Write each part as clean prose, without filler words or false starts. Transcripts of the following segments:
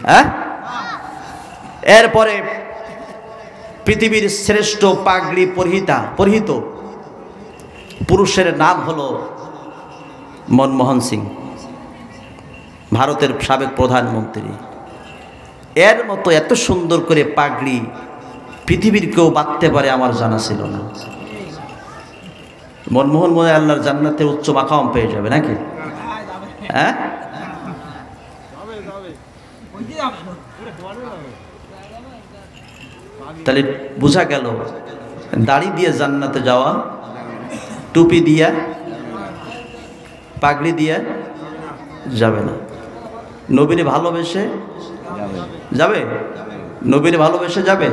হ্যাঁ? এরপরে পৃথিবীর শ্রেষ্ঠ পাগড়ি পরিহিত পুরুষের নাম হলো মনমোহন সিং, ভারতের সাবেক প্রধানমন্ত্রী। এর মতো এত সুন্দর করে পাগড়ি পৃথিবীর কেউ বাঁধতে পারে আমার জানা ছিল না। মনমোহন মনে আল্লাহর জান্নাতে উচ্চ মাকাম পেয়ে যাবে নাকি? হ্যাঁ, তাহলে বোঝা গেল দাড়ি দিয়ে জান্নাতে যাওয়া, টুপি দিয়া পাগড়ি দিয়ে যাবে না। নবীরে ভালোবেসে যাবে, নবীরে ভালোবেসে যাবে।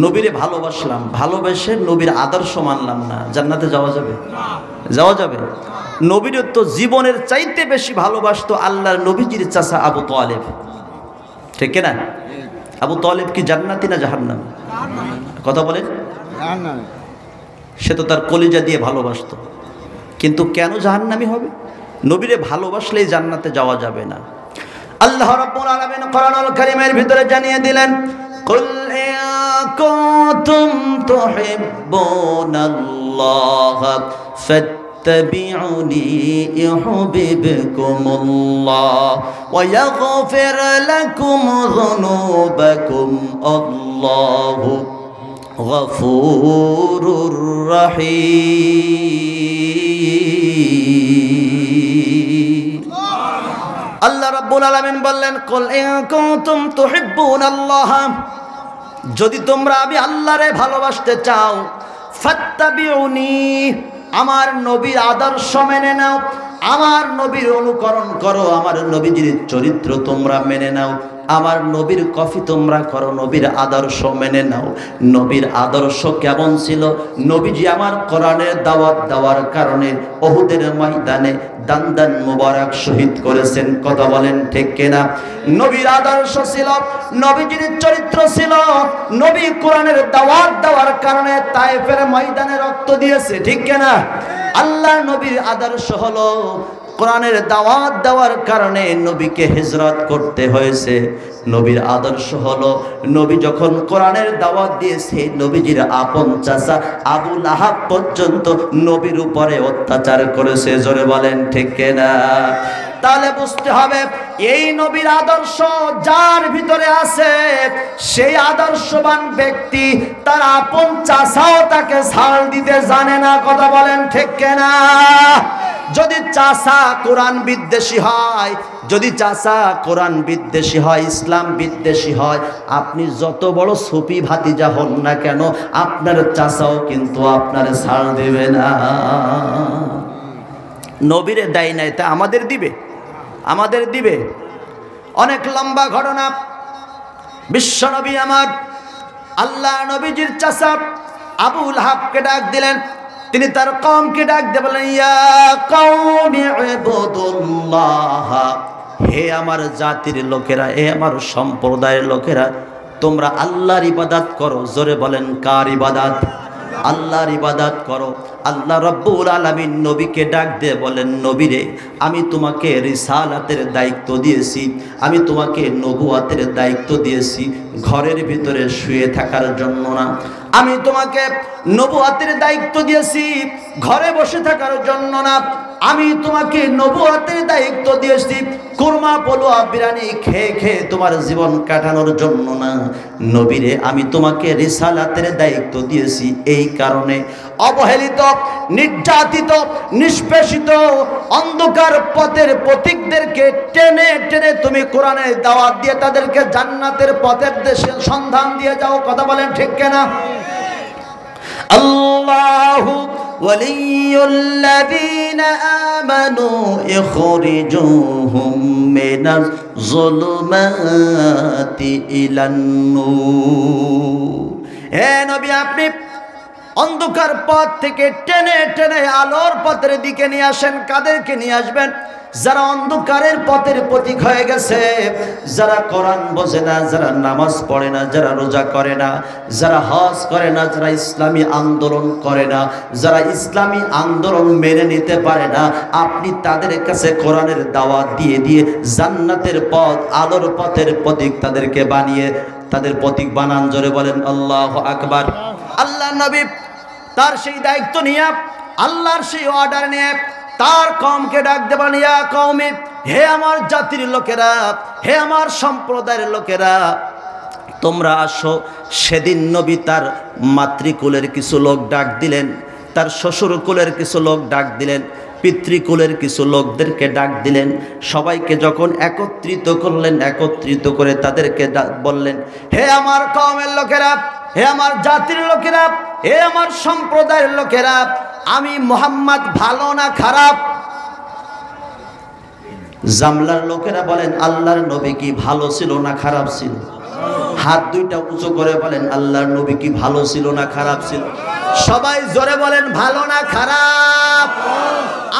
নবীরে ভালোবাসলাম, ভালোবেসে নবীর আদর্শ মানলাম না, জান্নাতে যাওয়া যাবে? যাওয়া যাবে। নবীরে তো জীবনের চাইতে বেশি ভালোবাসতো আল্লাহর নবীজির চাচা আবু তালেব, ঠিক না? আবু তালেব কি জান্নাতি না জাহান্নামী? কথা বলে। সে তো তার কলিজা দিয়ে ভালোবাসতো, কিন্তু কেন জাহান্নামী হবে? নবীরে ভালোবাসলেই জান্নাতে যাওয়া যাবে না। আল্লাহ রাব্বুল আলামিন কোরআনুল কারীমের ভিতরে জানিয়ে দিলেন, কুল ইন কুনতুম তুহিব্বুনাল্লাহ ফাত্তাবিউনি ইউহিব্বুকুমুল্লাহ ওয়া ইয়াগফির লাকুম যুনুবাকুম আল্লাহু গফুরুর রহিম। আল্লাহ রাব্বুল আলামিন বললেন, কুল ইন কুনতুম তুহিব্বুনাল্লাহ, যদি তোমরা আমি আল্লাহরে ভালোবাসতে চাও, ফাত্তাবিউনি, আমার নবীর আদর্শ মেনে নাও, আমার নবীর অনুকরণ করো, আমার নবীজির চরিত্র তোমরা মেনে নাও, আমার নবীর কফি তোমরা করো, নবীর আদর্শ মেনে নাও। নবীর আদর্শ কেমন ছিল? নবীজি আমার কোরআনের দাওয়াত দেওয়ার কারণে উহুদের ময়দানে দান মুবারক শহীদ করেছেন। কথা বলেন ঠিক কিনা? নবীর আদর্শ ছিল, নবীজির চরিত্র ছিল, নবী কোরআনের দাওয়াত দেওয়ার কারণে তায়েফের ময়দানে রক্ত দিয়েছে, ঠিক কিনা? আল্লাহ নবীর আদর্শ হলো কোরআনের দাওয়াত দেওয়ার কারণে নবীকে হিজরত করতে হয়েছে। নবীর আদর্শ হলো নবী যখন কোরআনের দাওয়াত দিয়েছে, নবীজির আপন চাচা আবু লাহাব পর্যন্ত নবীর উপরে অত্যাচার করেছে। জোরে বলেন ঠিক কিনা? তাহলে বুঝতে হবে এই নবীর আদর্শ যার ভিতরে আছে, সেই আদর্শবান ব্যক্তি তার আপন চাচাও তাকে ছাড় দিতে জানে না। কথা বলেন ঠিক কিনা? যদি চাচা কোরআন বিদ্বেষী হয়, যদি চাচা কোরআন বিদ্বেষী হয়, ইসলাম বিদ্বেষী হয়, আপনি যত বড় সুফি ভাতিজা হন না কেন, আপনার চাচাও কিন্তু আপনার ছাড় দেবে না। নবীরে দেয় নাই, তা আমাদের দিবে? আমাদের দিবে। অনেক লম্বা ঘটনা। বিশ্বনবী আমার আল্লাহ নবীজির চাচা আবু লাহাবকে ডাক দিলেন। তিনি তার কওমকে ডাক দিয়ে বলেন, ইয়া কওমি ইবুদুল্লাহ, হে আমার জাতির লোকেরা, হে আমার সম্প্রদায়ের লোকেরা, তোমরা আল্লাহর ইবাদত করো। জোরে বলেন, কার ইবাদত? আল্লাহর ইবাদত করো। আল্লাহ রাব্বুল আলামিন নবীকে ডাক দিয়ে বলেন, নবীরে, আমি তোমাকে রিসালাতের দায়িত্ব দিয়েছি, আমি তোমাকে নবুয়াতের দায়িত্ব দিয়েছি, ঘরের ভিতরে শুয়ে থাকার জন্য না। আমি তোমাকে নবুয়াতের দায়িত্ব দিয়েছি ঘরে বসে থাকার জন্য না। আমি তোমাকে নবুয়াতের দায়িত্ব দিয়েছি কুরমা পোলোয়া বিরিয়ানি খেয়ে খেয়ে তোমার জীবন কাটানোর জন্য না। নবীরে, আমি তোমাকে রিসালাতের দায়িত্ব দিয়েছি এই কারণে অবহেলিত, নির্যাতিত, নিষ্পেষিত অন্ধকার পথের পথিকদেরকে টেনে টেনে তুমি কোরআনের দাওয়াত দিয়ে তাদেরকে জান্নাতের পথের দেশে সন্ধান দিয়ে যাও। কথা বলেন ঠিক কিনা? আল্লাহু ওয়ালিয়ুল্লাযীনা আমানু ইখরিজুহুম মিনাজ যুলুমাতি ইলান নূর। হে নবী, আপনি অন্ধকার পথ থেকে টেনে টেনে আলোর পথের দিকে নিয়ে আসেন। কাদেরকে নিয়ে আসবেন? যারা অন্ধকারের পথের প্রতীক হয়ে গেছে, যারা কোরআন বোঝে না, যারা নামাজ পড়ে না, যারা রোজা করে না, যারা হজ করে না, যারা ইসলামী আন্দোলন করে না, যারা ইসলামী আন্দোলন মেনে নিতে পারে না, আপনি তাদের কাছে কোরআনের দাওয়াত দিয়ে দিয়ে জান্নাতের পথ, আলোর পথের প্রতীক তাদেরকে বানিয়ে তাদের প্রতীক বানান। জোরে বলেন আল্লাহু আকবার। আল্লাহর নবী তার সেই দায়িত্ব নিয়ে, আল্লাহর সেই অর্ডার নিয়ে তার কওমকে ডাক দেবেন, ইয়া কওমি, হে আমার জাতির লোকেরা, হে আমার সম্প্রদায়ের লোকেরা, তোমরা আসো। সেদিন নবী তার মাতৃকুলের কিছু লোক ডাক দিলেন, তার শ্বশুর কুলের কিছু লোক ডাক দিলেন, পিতৃকুলের কিছু লোকদেরকে ডাক দিলেন। সবাইকে যখন একত্রিত করলেন, একত্রিত করে তাদেরকে বললেন, হে আমার কওমের লোকেরা, হে আমার জাতির লোকেরা, হে আমার সম্প্রদায়ের লোকেরা, আমি মুহাম্মদ ভালো না খারাপ? জামলার লোকেরা বলেন, আল্লাহর নবী কি ভালো ছিল না খারাপ ছিল? হাত দুইটা উঁচু করে বলেন, আল্লাহর নবী কি ভালো ছিল না খারাপ ছিল? সবাই জোরে বলেন, ভালো না খারাপ?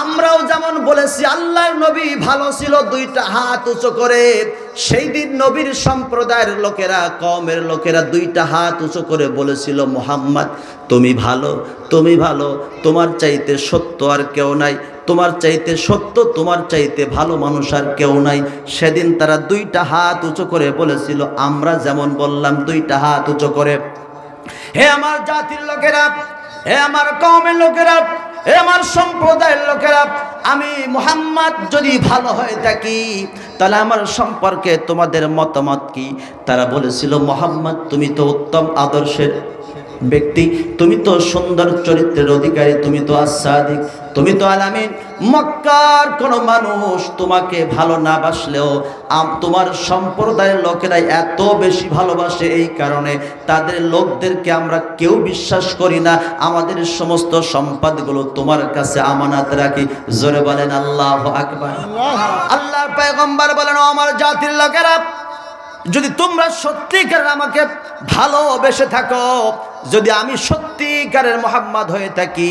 আমরাও যেমন বলেছি আল্লাহর নবী ভালো ছিল, দুইটা হাত উঁচু করে। সেই দিন নবীর সম্প্রদায়ের লোকেরা, কওমের লোকেরা দুইটা হাত উঁচু করে বলেছিল, মুহাম্মদ তুমি ভালো, তুমি ভালো, তোমার চাইতে সত্য আর কেউ নাই, তোমার চাইতে সত্য, তোমার চাইতে ভালো মানুষ আর কেউ নাই। সেদিন তারা দুইটা হাত উঁচু করে বলেছিল, আমরা যেমন বললাম দুইটা হাত উঁচু করে। হে আমার জাতির লোকেরা, হে আমার কওমের লোকেরা, হে আমার সম্প্রদায়ের লোকেরা, আমি মুহাম্মদ যদি ভালো হয়ে থাকি তাহলে আমার সম্পর্কে তোমাদের মতামত কি? তারা বলেছিল, মুহাম্মদ তুমি তো উত্তম আদর্শের ব্যক্তি, তুমি তো সুন্দর চরিত্রের অধিকারী, তুমি তো আস-সাদিক, তুমি তো আল-আমিন। মক্কার কোন মানুষ তোমাকে ভালো না বাসলেও তোমার সম্প্রদায়ের লোকেরা এত বেশি ভালোবাসে, এই কারণে তাদের লোকদেরকে আমরা কেউ বিশ্বাস করি না, আমাদের সমস্ত সম্পদগুলো তোমার কাছে আমানত রাখি। জোরে বলেন আল্লাহু আকবার। আল্লাহর পয়গম্বর বলেন, ও আমার জাতির লোকেরা, যদি তোমরা সত্যিকারের আমাকে ভালোবেসে থাকো, যদি আমি সত্যিকারের মুহাম্মদ হয়ে থাকি,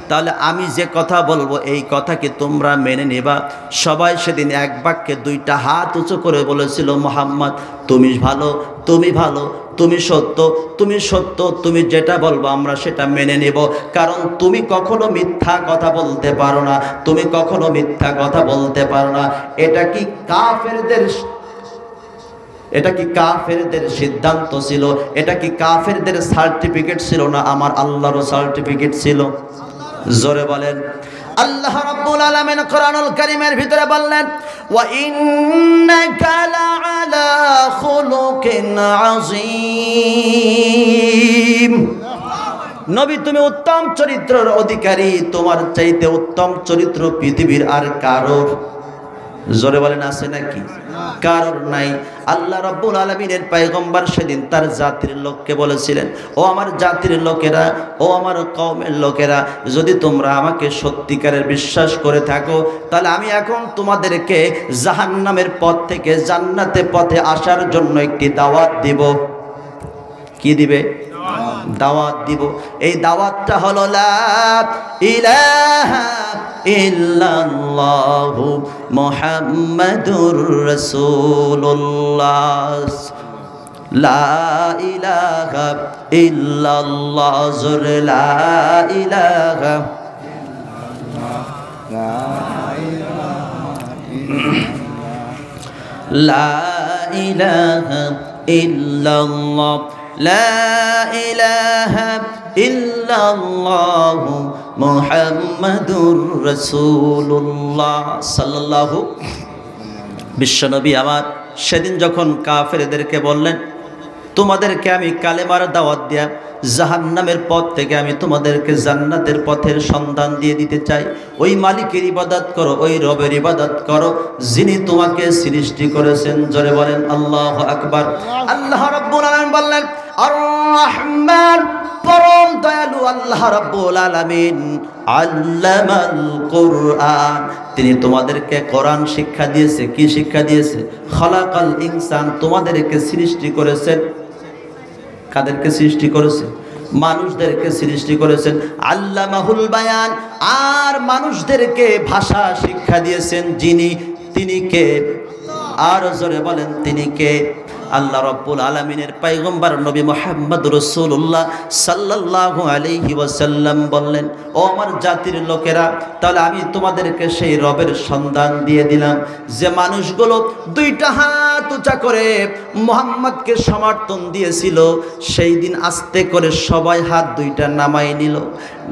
তাহলে আমি যে কথা বলবো এই কথাকে তোমরা মেনে নেবা। সবাই সেদিন এক বাক্যে দুইটা হাত উঁচু করে বলেছিল, মুহাম্মদ তুমি ভালো, তুমি ভালো, তুমি সত্য, তুমি সত্য, তুমি যেটা বলবো আমরা সেটা মেনে নেব, কারণ তুমি কখনো মিথ্যা কথা বলতে পারো না, তুমি কখনো মিথ্যা কথা বলতে পারো না। এটা কি কাফেরদের সিদ্ধান্ত ছিল? এটা কি কাফেরদের সার্টিফিকেট ছিল না আমার আল্লাহর সার্টিফিকেট ছিল? জোরে বলেন। আল্লাহ রাব্বুল আলামিন কোরআনুল কারীমের ভিতরে বললেন, ওয়া ইন্নাকা লাআলা খুলুকিন আযীম। নবী তুমি উত্তম চরিত্রের অধিকারী, তোমার চাইতে উত্তম চরিত্র পৃথিবীর আর কারোর, জোরে বলেন, আছে নাকি? কারোর নাই। আল্লাহ রাব্বুল আলামিনের পয়গম্বর সেদিন তার জাতির লোককে বলেছিলেন, ও আমার জাতির লোকেরা, ও আমার কওমের লোকেরা, যদি তোমরা আমাকে সত্যিকারের বিশ্বাস করে থাকো তাহলে আমি এখন তোমাদেরকে জাহান্নামের পথ থেকে জান্নাতের পথে আসার জন্য একটি দাওয়াত দিব। কি দিবে? দাওয়াত দিব। এই দাওয়াতটা হলো লা ইলাহা ইল্লাল্লাহু মুহাম্মাদুর রাসূলুল্লাহ। লা ইলাহা ইল্লাল্লাহ, জোরে লা ইলাহা, লা ইলাহা ইল্লাল্লাহ, লা ইলাহা ইল্লাল্লাহু মুহাম্মাদুর রাসূলুল্লাহ সাল্লাল্লাহু। বিশ্বনবী আমার সেদিন যখন কাফেরদেরকে বললেন, তোমাদেরকে আমি কালেমার দাওয়াত দিয়া জাহান্নামের পথ থেকে আমি তোমাদেরকে জান্নাতের পথের সন্ধান দিয়ে দিতে চাই। ওই মালিকের ইবাদত করো, ওই রবের ইবাদত করো যিনি তোমাকে সৃষ্টি করেছেন। জোরে বলেন আল্লাহু আকবার। আল্লাহ রাব্বুল আলামিন বললেন, আর রহমান, পরম দয়ালু আল্লাহ রাব্বুল আলামিন, আল্লামাল কুরআন, তিনি তোমাদেরকে কোরআন শিক্ষা দিয়েছে। কি শিক্ষা দিয়েছে? খালাকাল ইনসান, তোমাদেরকে সৃষ্টি করেছেন। কাদেরকে সৃষ্টি করেছে? মানুষদেরকে সৃষ্টি করেছেন, আল্লামাহুল বায়ান, আর মানুষদেরকে ভাষা শিক্ষা দিয়েছেন যিনি, তিনি কে? আর জোরে বলেন তিনি কে? আল্লাহ রাব্বুল আলামিনের পয়গম্বর নবী মুহাম্মদ রাসূলুল্লাহ সাল্লাল্লাহু আলাইহি ওয়াসাল্লাম বললেন, ও আমার জাতির লোকেরা, তাহলে আমি তোমাদেরকে সেই রবের সন্ধান দিয়ে দিলাম যে মানুষগুলো দুইটা হাত উঁচা করে মুহাম্মদকে সমর্থন দিয়েছিল। সেই দিন আস্তে করে সবাই হাত দুইটা নামাই নিল।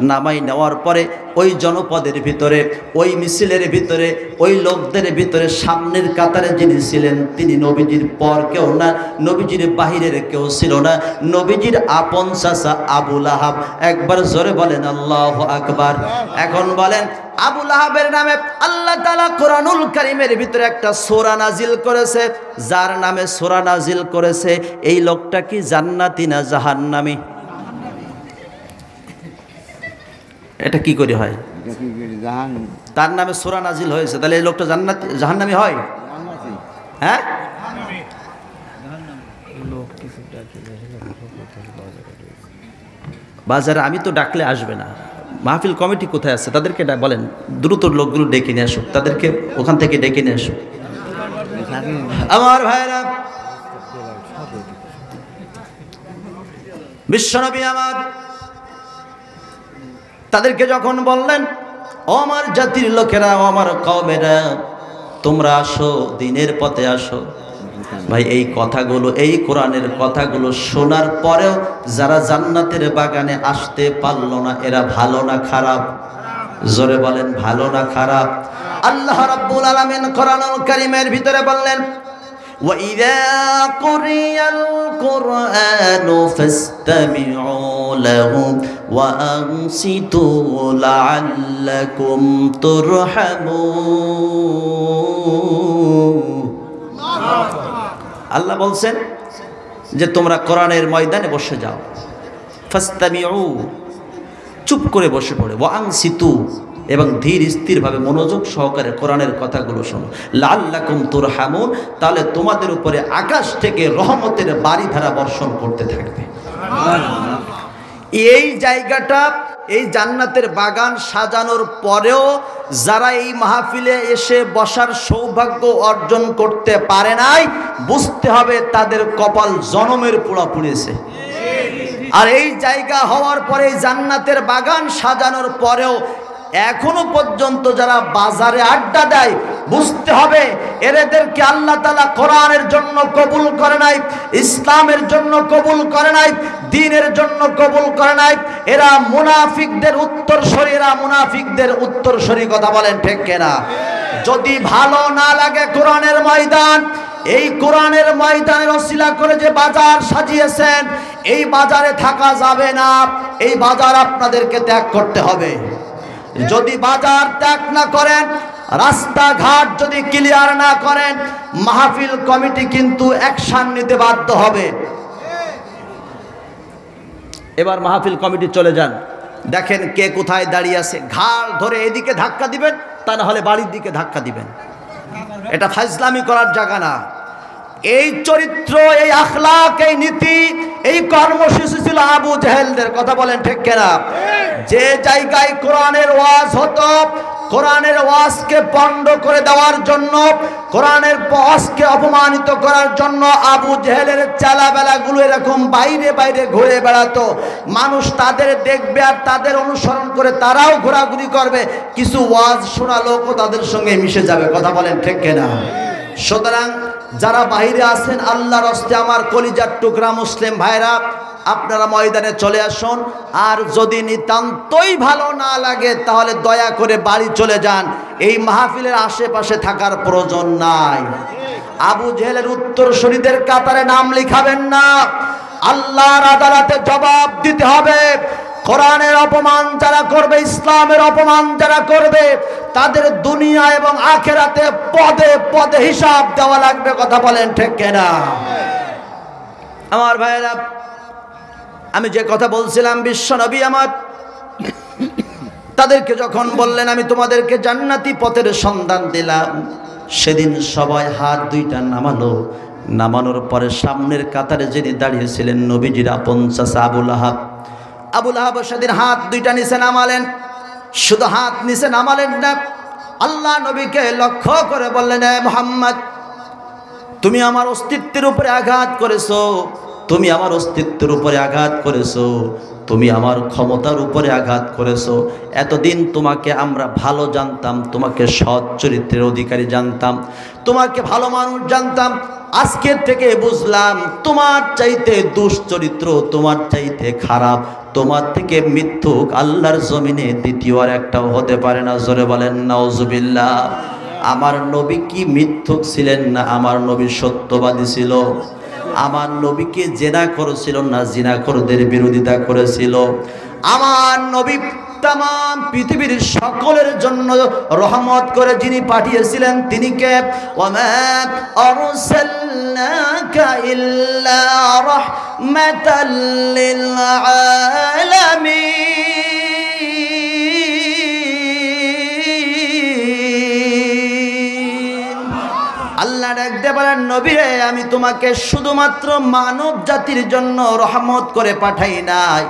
নামাই নেওয়ার পরে ওই জনপদের ভিতরে, ওই মিছিলের ভিতরে, ওই লোকদের ভিতরে সামনের কাতারে যিনি ছিলেন তিনি নবীজির পর কেউ না, নবীজির বাহিরের কেউ ছিল না, নবীজির আপন চাচা আবু লাহাব। একবার জোরে বলেন আল্লাহু আকবার। এখন বলেন, আবু লাহাবের নামে আল্লাহ তাআলা কোরআনুল কারীমের ভিতরে একটা সূরা নাজিল করেছে। যার নামে সূরা নাজিল করেছে, এই লোকটা কি জান্নাতি না জাহান্নামী? এটা কি করে হয়? তার নামে সূরা নাজিল হয়েছে, তাহলে এই লোকটা জান্নাতি জাহান্নামী হয়? হ্যাঁ, বাজারে আমি তো ডাকলে আসবে না। মাহফিল কমিটি কোথায় আছে তাদেরকে বলেন দ্রুত লোকগুলো ডেকে নিয়ে আসুক, তাদেরকে ওখান থেকে ডেকে নিয়ে আসুক। আমার ভাইরা, বিশ্বনবী আমার তাদেরকে যখন বললেন, ও আমার জাতির লোকেরা, ও আমার কওমেরা, তোমরা আসো, দিনের পথে আসো। ভাই, এই কথাগুলো, এই কোরআনের কথাগুলো শোনার পরেও যারা জান্নাতের বাগানে আসতে পারলো না, এরা ভালো না খারাপ? জোরে বলেন, ভালো না খারাপ? আল্লাহ রাব্বুল আলামিন কোরআনুল কারীমের ভিতরে বললেন, وَإِذَا قُرِئَ الْقُرْآنُ فَاسْتَمِعُوا لَهُ وَأَنصِتُوا لَعَلَّكُمْ تُرْحَمُونَ। আল্লাহ বলছেন যে তোমরা কোরআনের ময়দানে বসে যাও, ফাস্তামিউ, চুপ করে বসে পড়ে, ওয়াংসিতু, এবং ধীর স্থিরভাবে মনোযোগ সহকারে কোরআনের কথাগুলো শোনো, লাআল্লাকুম তুরহামুন, তাহলে তোমাদের উপরে আকাশ থেকে রহমতের বারিধারা বর্ষণ করতে থাকবে। এই জায়গাটা, এই জান্নাতের বাগান সাজানোর পরেও যারা এই মাহফিলে এসে বসার সৌভাগ্য অর্জন করতে পারে নাই, বুঝতে হবে তাদের কপাল জনমের পোড়া পুড়েছে। আর এই জায়গা হওয়ার পরে, জান্নাতের বাগান সাজানোর পরেও এখনো পর্যন্ত যারা বাজারে আড্ডা দেয়, বুঝতে হবে এদেরকে আল্লাহ তাআলা কোরআনের জন্য কবুল করে নাই, ইসলামের জন্য কবুল করে নাই, দ্বীনের জন্য কবুল করে নাই। এরা মুনাফিকদের উত্তরসূরি, এরা মুনাফিকদের উত্তরসূরি। কথা বলেন ঠিক কিনা? যদি ভালো না লাগে কোরআনের ময়দান, এই কোরআনের ময়দানের ওসিলা করে যে বাজার সাজিয়েছেন, এই বাজারে থাকা যাবে না। এই বাজার আপনাদেরকে ত্যাগ করতে হবে। যদি বাজার ত্যাগ না করেন, রাস্তাঘাট যদি ক্লিয়ার না করেন, মাহফিল কমিটি কিন্তু অ্যাকশন নিতে বাধ্য হবে। এবার মাহফিল কমিটি চলে যান, দেখেন কে কোথায় দাঁড়িয়ে আছে, ঘাড় ধরে এদিকে ধাক্কা দিবেন, তা না হলে বাড়ির দিকে ধাক্কা দিবেন। এটা ফাজলামি করার জায়গা না। এই চরিত্র, এই আখলাক, এই নীতি, এই কর্মসূচি ছিল আবু জেহেলদের। কথা বলেন ঠিক কিনা? যে জায়গায় কোরআনের ওয়াজ হতো, কোরআনের ওয়াজকে পণ্ড করে দেওয়ার জন্য, কোরআনের ওয়াজকে অপমানিত করার জন্য আবু জেহেলের চালাবেলাগুলো এরকম বাইরে বাইরে ঘুরে বেড়াতো। মানুষ তাদের দেখবে আর তাদের অনুসরণ করে তারাও ঘোরাঘুরি করবে, কিছু ওয়াজ শোনা লোকও তাদের সঙ্গে মিশে যাবে। কথা বলেন ঠিক কিনা? সুতরাং যারা বাইরে আছেন, আল্লাহর হস্তে আমার কলিজার টুকরা মুসলিম ভাইরা, আপনারা ময়দানে চলে আসুন। আর যদি নিতান্তই ভালো না লাগে, তাহলে দয়া করে বাড়ি চলে যান। এই মাহফিলের আশেপাশে থাকার প্রয়োজন নাই। আবু জেহেলের উত্তরসূরিদের কাতারে নাম লিখাবেন না। আল্লাহর আদালতে জবাব দিতে হবে। কোরআনের অপমান যারা করবে, ইসলামের অপমান যারা করবে, তাদের দুনিয়া এবং আখেরাতে পদে পদে হিসাব দেওয়া লাগবে। কথা বলেন ঠিক কিনা? আমার ভাইয়েরা, আমি যে কথা বলছিলাম, বিশ্বনবী আমার তাদেরকে যখন বললেন আমি তোমাদেরকে জান্নাতি পথের সন্ধান দিলাম, সেদিন সবাই হাত দুইটা নামালো। নামানোর পরে সামনের কাতারে যিনি দাঁড়িয়েছিলেন, নবীজির আপন চাচা আবু লাহাব, আবু লাহাব সেদিন হাত দুইটা নিচে নামালেন, শুধু হাত নিচে নামালেন না, আল্লাহ নবীকে লক্ষ্য করে বললেন, হে মুহাম্মদ, তুমি আমার অস্তিত্বের উপরে আঘাত করেছো, তুমি আমার অস্তিত্বের উপরে আঘাত করেছো, তুমি আমার ক্ষমতার উপরে আঘাত করেছো। এতদিন তোমাকে আমরা ভালো জানতাম, তোমাকে সৎ চরিত্রের অধিকারী জানতাম, তোমাকে ভালো মানুষ জানতাম। আজকের থেকে বুঝলাম তোমার চাইতে দুশ্চরিত্র, তোমার চাইতে খারাপ, তোমার থেকে মিথ্যুক আল্লাহর জমিনে দ্বিতীয় আর একটাও হতে পারে না। জোরে বলেন নাউজুবিল্লাহ। আমার নবী কি মিথ্যুক ছিলেন না? আমার নবী সত্যবাদী ছিল। আমার নবীকে জেনা করেছিল না জিনাখোরদের বিরোধিতা করেছিল। আমার নবী তামাম পৃথিবীর সকলের জন্য রহমত করে যিনি পাঠিয়েছিলেন তিনি কে? ওয়ামা আরসালনাকা ইল্লা রাহমাতাল লিল আলামিন। আল্লাহ ডাকতে বলেন, নবী রে, আমি তোমাকে শুধুমাত্র মানব জাতির জন্য রহমত করে পাঠাই নাই,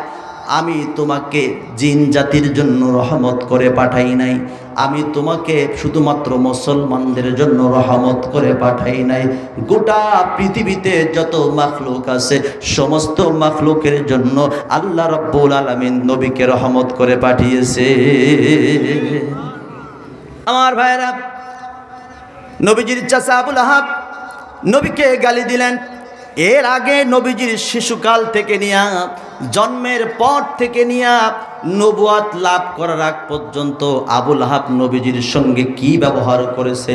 আমি তোমাকে জিন জাতির জন্য রহমত করে পাঠাই নাই, আমি তোমাকে শুধুমাত্র মুসলমানদের জন্য রহমত করে পাঠাই নাই, গোটা পৃথিবীতে যত মাখলুক আছে সমস্ত মাখলুকের জন্য আল্লাহ রাব্বুল আলামিন নবীকে রহমত করে পাঠিয়েছে। আমার ভাইরা, নবীজির চাচা আবু লাহাব নবীকে গালি দিলেন। এর আগে নবীজির শিশুকাল থেকে নিয়া, জন্মের পর থেকে নিয়া নবুয়াত লাভ করার আগ পর্যন্ত আবু লাহাব নবীজির সঙ্গে কি ব্যবহার করেছে,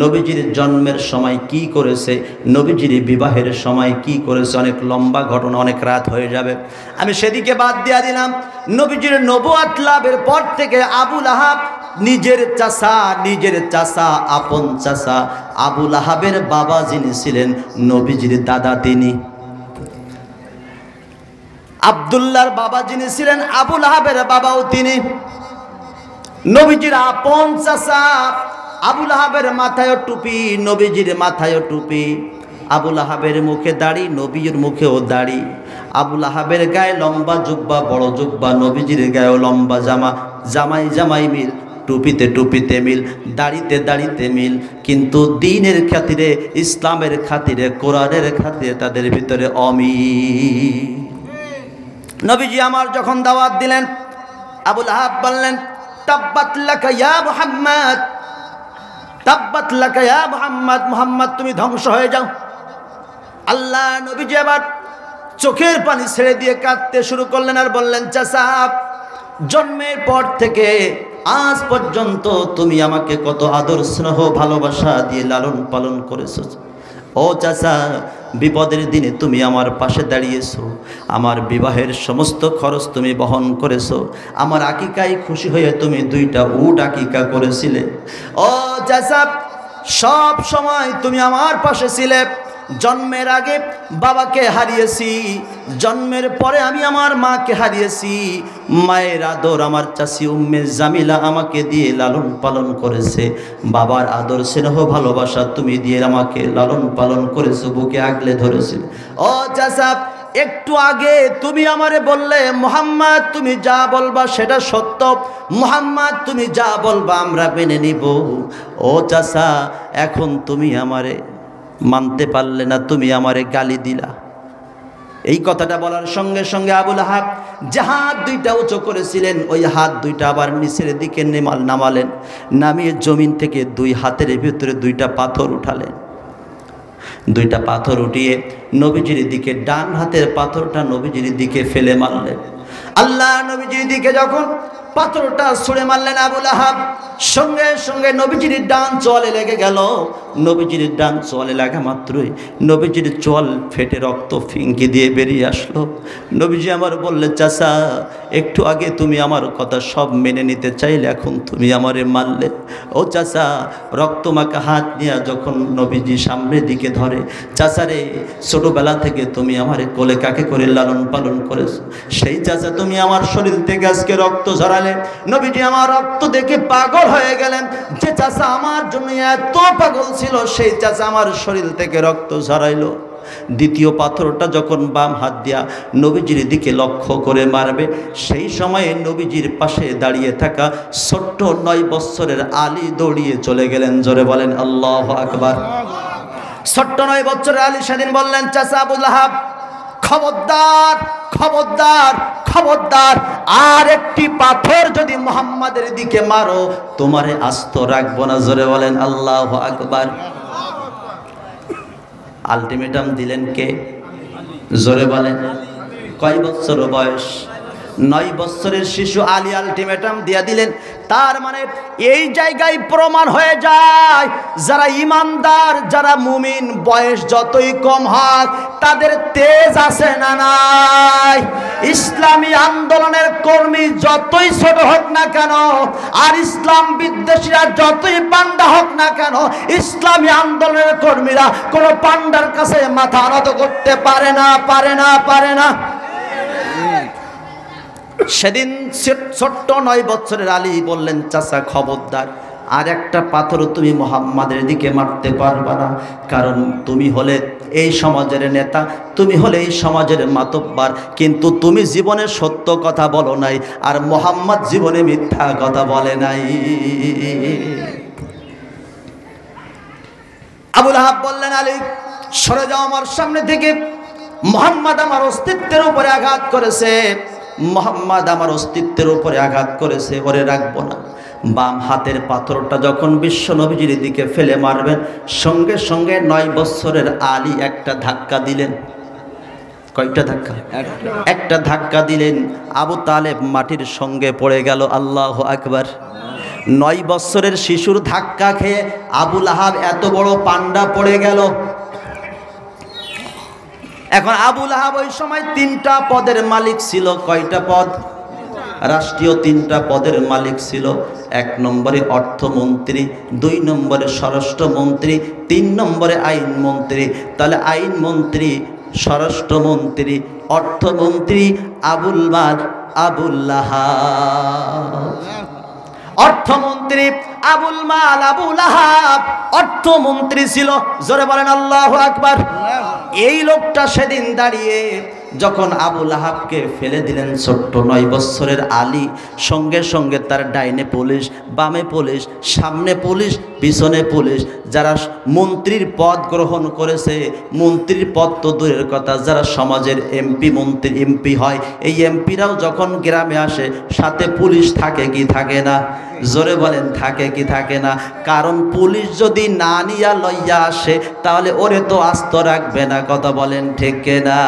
নবীজির জন্মের সময় কি করেছে, নবীজির বিবাহের সময় কি করেছে, অনেক লম্বা ঘটনা, অনেক রাত হয়ে যাবে, আমি সেদিকে বাদ দিয়া দিলাম। নবীজির নবুয়াত লাভের পর থেকে আবু লাহাব নিজের চাচা আপন চাচা আবু লাহাবের বাবা যিনি ছিলেন নবীজির দাদা, তিনি আব্দুল্লাহর বাবা যিনি ছিলেন আবু লাহাবের বাবাও তিনি নবীজির আপন চাচা। আবু লাহাবের মাথায় টুপি, নবীজির মাথায় টুপি, আবু লাহাবের মুখে দাড়ি, নবীর মুখেও দাড়ি, আবু লাহাবের গায়ে লম্বা জুব্বা, বড় জুব্বা, নবীজির গায়েও লম্বা জামা, জামাই মিল, টুপিতে টুপিতে মিল, দাড়িতে দাড়িতে মিল, কিন্তু দ্বীনের খাতিরে, ইসলামের খাতিরে, কোরআনের খাতিরে তাদের ভিতরে অমিল। নবীজি আমার যখন দাওয়াত দিলেন, আবু লাহাব বললেন, তাব্বাত লাকা ইয়া মুহাম্মদ, তাব্বাত লাকা ইয়া মুহাম্মদ, মুহাম্মদ তুমি ধ্বংস হয়ে যাও। আল্লাহ নবীজি আবার চোখের পানি ছেড়ে দিয়ে কাঁদতে শুরু করলেন আর বললেন, চাচা, জন্মের পর থেকে আজ পর্যন্ত তুমি আমাকে কত আদর স্নেহ ভালোবাসা দিয়ে লালন পালন করেছো। ও চাচা, বিপদের দিনে তুমি আমার পাশে দাঁড়িয়েছো, আমার বিবাহের সমস্ত খরচ তুমি বহন করেছো, আমার আকিকায় খুশি হয়ে তুমি 2টা উট আকিকা করেছিলে। ও চাচা, সব সময় তুমি আমার পাশে ছিলে। জন্মের আগে বাবাকে হারিয়েছি, জন্মের পরে আমি আমার মাকে হারিয়েছি। মায়ের আদর আমার চাচি উম্মে জামিলা আমাকে দিয়ে লালন পালন করেছে, বাবার আদর স্নেহ ভালোবাসা তুমি দিয়ে আমাকে লালন পালন করেছো, বুকে আগলে ধরেছিলে। ও চাচা, একটু আগে তুমি আমারে বললে, মুহাম্মদ তুমি যা বলবা সেটা সত্য, মুহাম্মদ তুমি যা বলবা আমরা মেনে নিব। ও চাচা, এখন তুমি আমারে মানতে পারলে না, তুমি আমারে গালি দিলা। এই কথাটা বলার সঙ্গে সঙ্গে আবু লাহাব যে হাত 2টা উঁচু করেছিলেন, ওই হাত 2টা আবার নিচের দিকে নামালেন, নামিয়ে জমিন থেকে 2 হাতের ভিতরে 2টা পাথর উঠালেন। 2টা পাথর উঠিয়ে নবীজির দিকে, ডান হাতের পাথরটা নবীজির দিকে ফেলে মারলেন। আল্লাহ নবীজির দিকে যখন পাথরটা ছুঁড়ে মারলেন আবু লাহাব, সঙ্গে সঙ্গে নবীজির ডান চোয়ালে লেগে গেল। নবীজির ডান চোয়ালে লাগা মাত্রই নবীজির চোয়াল ফেটে রক্ত ফিঙ্কি দিয়ে বেরিয়ে আসলো। নবীজি আমার বললে, চাচা, একটু আগে তুমি আমার কথা সব মেনে নিতে চাইলে, এখন তুমি আমারে মারলে। ও চাচা, রক্তমাখা হাত নিয়ে যখন নবীজি সামনের দিকে ধরে, চাচা রে, ছোটবেলা থেকে তুমি আমারে কোলে কাকে করে লালন পালন করেছো, সেই চাচা তুমি আমার শরীর থেকে আজকে রক্ত ঝরালে। নবীজি আমার রক্ত দেখে পাগল হয়ে গেলেন। যে চাচা আমার জন্য এত পাগল ছিল, সেই চাচা আমার শরীর থেকে রক্ত ঝরাইলো। দ্বিতীয় পাথরটা যখন বাম হাত দিয়া নবীজির দিকে লক্ষ্য করে মারবে, সেই সময়ে নবীজির পাশে দাঁড়িয়ে থাকা ছোট্ট 9 বছরের আলী দৌড়িয়ে চলে গেলেন। জোরে বলেন আল্লাহু আকবার। ছোট্ট 9 বছরের আলী সেদিন বললেন, চাচা আবু লাহাব, খবরদার খবরদার খবরদার, আর একটি পাথর যদি মুহাম্মাদের দিকে মারো তোমারে আস্ত রাখবো না। জোরে বলেন আল্লাহু আকবার। আলটিমেটাম দিলেন কে? জোরে বলেন। কয় বছর বয়স? 9 বছরের শিশু আলী আলটিমেটাম দিয়া দিলেন। তার মানে এই জায়গায় প্রমাণ হয়ে যায়, যারা ইমানদার, যারা মুমিন, বয়স যতই কম হোক তাদের তেজ আছে না নাই? ইসলামী আন্দোলনের কর্মী যতই ছোট হোক না কেন, আর ইসলাম বিদ্বেষীরা যতই পান্ডা হোক না কেন, ইসলামী আন্দোলনের কর্মীরা কোনো পান্ডার কাছে মাথা নত করতে পারে না, পারে না, পারে না। সেদিন ছোট্ট 9 বছরের আলী বললেন, চাচা খবরদার, আর একটা পাথর তুমি মুহাম্মাদের দিকে মারতে পারবা না, কারণ তুমি হলে এই সমাজের নেতা, তুমি হলে এই সমাজের মাতব্বার, কিন্তু তুমি জীবনে সত্য কথা বলো নাই, আর মুহাম্মদ জীবনে মিথ্যা কথা বলে নাই। আবু লাহাব বললেন, আলী সরে যাও আমার সামনে থেকে, মুহাম্মদ আমার অস্তিত্বের উপরে আঘাত করেছে, মুহাম্মদ আমার অস্তিত্বের উপরে আঘাত করেছে, ওরে রাখবো না। বাম হাতের পাথরটা যখন বিশ্ব নবীজির দিকে ফেলে মারবেন, সঙ্গে সঙ্গে 9 বছরের আলী একটা ধাক্কা দিলেন। কয়টা ধাক্কা? একটা ধাক্কা দিলেন। আবু তালেব মাটির সঙ্গে পড়ে গেল। আল্লাহু আকবার। 9 বছরের শিশুর ধাক্কা খেয়ে আবু লাহাব এত বড় পান্ডা পড়ে গেল। এখন আবু লাহাব ওই সময় 3টা পদের মালিক ছিল। কয়টা পদ? রাষ্ট্রীয় 3টা পদের মালিক ছিল। 1 নম্বরে অর্থমন্ত্রী, 2 নম্বরে স্বরাষ্ট্রমন্ত্রী, 3 নম্বরে আইনমন্ত্রী। তাহলে আইনমন্ত্রী, স্বরাষ্ট্রমন্ত্রী, অর্থমন্ত্রী আবুল লাহাব। অর্থমন্ত্রী আবুল মাল আবু লাহাব অর্থমন্ত্রী ছিল। জোরে বলেন আল্লাহু আকবার। এই লোকটা সেদিন দাঁড়িয়ে যখন আবু লাহাবকে ফেলে দিলেন, ছোট্ট 9 বছরের আলী, সঙ্গে সঙ্গে তার ডাইনে পুলিশ, বামে পুলিশ, সামনে পুলিশ, পিছনে পুলিশ, যারা মন্ত্রীর পদ গ্রহণ করেছে, মন্ত্রীর পদ তো দূরের কথা, যারা সমাজের এমপি, মন্ত্রী, এমপি হয়, এই এমপিরাও যখন গ্রামে আসে সাথে পুলিশ থাকে কি থাকে না? জোরে বলেন থাকে কি থাকে না? কারণ পুলিশ যদি না নিয়া লইয়া আসে তাহলে ওরে তো আস্ত রাখবে না। কথা বলেন ঠিক না?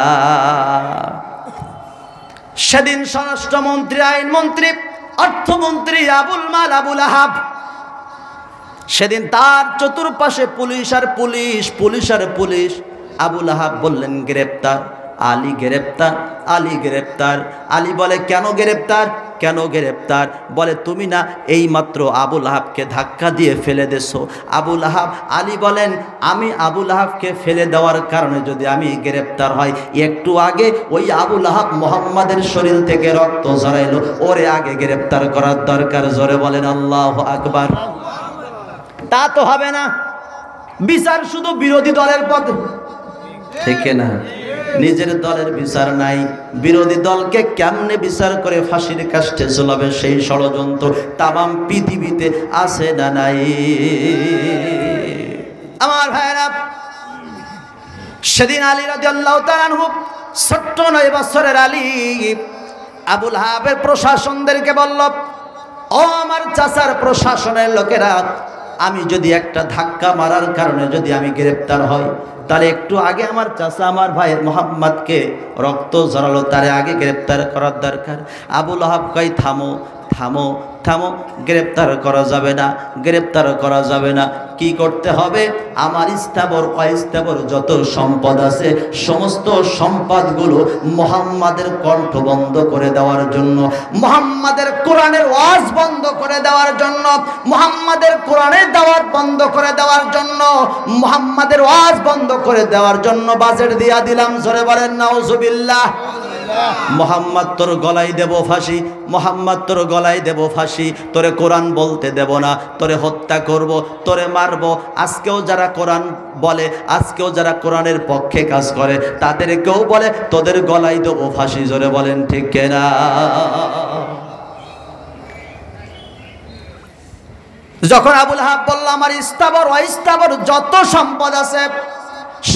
সেদিন স্বরাষ্ট্রমন্ত্রী, আইনমন্ত্রী, অর্থমন্ত্রী আবুল মাল আবু লাহাব, সেদিন তার চতুর্পাশে পুলিশ আর পুলিশ, পুলিশ আর পুলিশ। আবু লাহাব বললেন, গ্রেপ্তার। আলী গ্রেপ্তার, আলী গ্রেপ্তার। আলী বলে, কেন গ্রেপ্তার? কেন গ্রেপ্তার? বলে, তুমি না এই মাত্র আবু লাহাবকে ধাক্কা দিয়ে ফেলে দেছো। আবু লাহাব, আলী বলেন, আমি আবু লাহাবকে ফেলে দেওয়ার কারণে যদি আমি গ্রেপ্তার হয়, একটু আগে ওই আবু লাহাব মুহাম্মাদের শরীর থেকে রক্ত ঝরাইলো, ওরে আগে গ্রেপ্তার করার দরকার। জোরে বলেন আল্লাহু আকবার। তা তো হবে না। বিচার শুধু বিরোধী দলের পথে, ঠিক না? নিজের দলের বিচার নাই, বিরোধী দলকে কেমনে বিচার করে ফাঁসির কাস্টে ঝুলাবে সেই ষড়যন্ত্র তামাম পৃথিবীতে আছে না নাই? আমার ভাইরা, সেদিন আলী রাদিয়াল্লাহু তাআলা আনহু, ছোট্ট 9 বছরের আলী, আবু লাহাবের প্রশাসনদেরকে বলল, ও আমার চাচার প্রশাসনের লোকেরা, আমি যদি একটা ধাক্কা মারার কারণে যদি আমি গ্রেপ্তার হই, তাহলে একটু আগে আমার চাচা আমার ভাই মুহাম্মদকে রক্ত ঝরালো, তারে আগে গ্রেপ্তার করার দরকার। আবু লাহাব কই, থামো থামো থামো, গ্রেপ্তার করা যাবে না, গ্রেপ্তার করা যাবে না। কি করতে হবে? আমার স্থাবর অস্থাবর যত সম্পদ আছে সমস্ত সম্পদগুলো মুহাম্মাদের কণ্ঠ বন্ধ করে দেওয়ার জন্য, মুহাম্মাদের কোরআনের ওয়াজ বন্ধ করে দেওয়ার জন্য, মুহাম্মাদের কোরআনের দাওয়াত বন্ধ করে দেওয়ার জন্য, মুহাম্মাদের ওয়াজ বন্ধ করে দেওয়ার জন্য বাজেট দিয়া দিলাম। জোরে বলেন নাউজুবিল্লাহ। মোহাম্মদ তোর গলায় দেব ফাঁসি, মোহাম্মদ তোর গলায় দেব ফাঁসি, তোরে কোরআন বলতে দেব না, তোরে হত্যা করব, তোরে মারব। আজকেও যারা কোরআন বলে, আজকেও যারা কোরআনের পক্ষে কাজ করে, তাদেরকেও বলে তোদের গলায় দেব ফাঁসি। জোরে বলেন ঠিক কিনা? যখন আবুল আহাব বলল আমার স্থাবর অস্থাবর যত সম্পদ আছে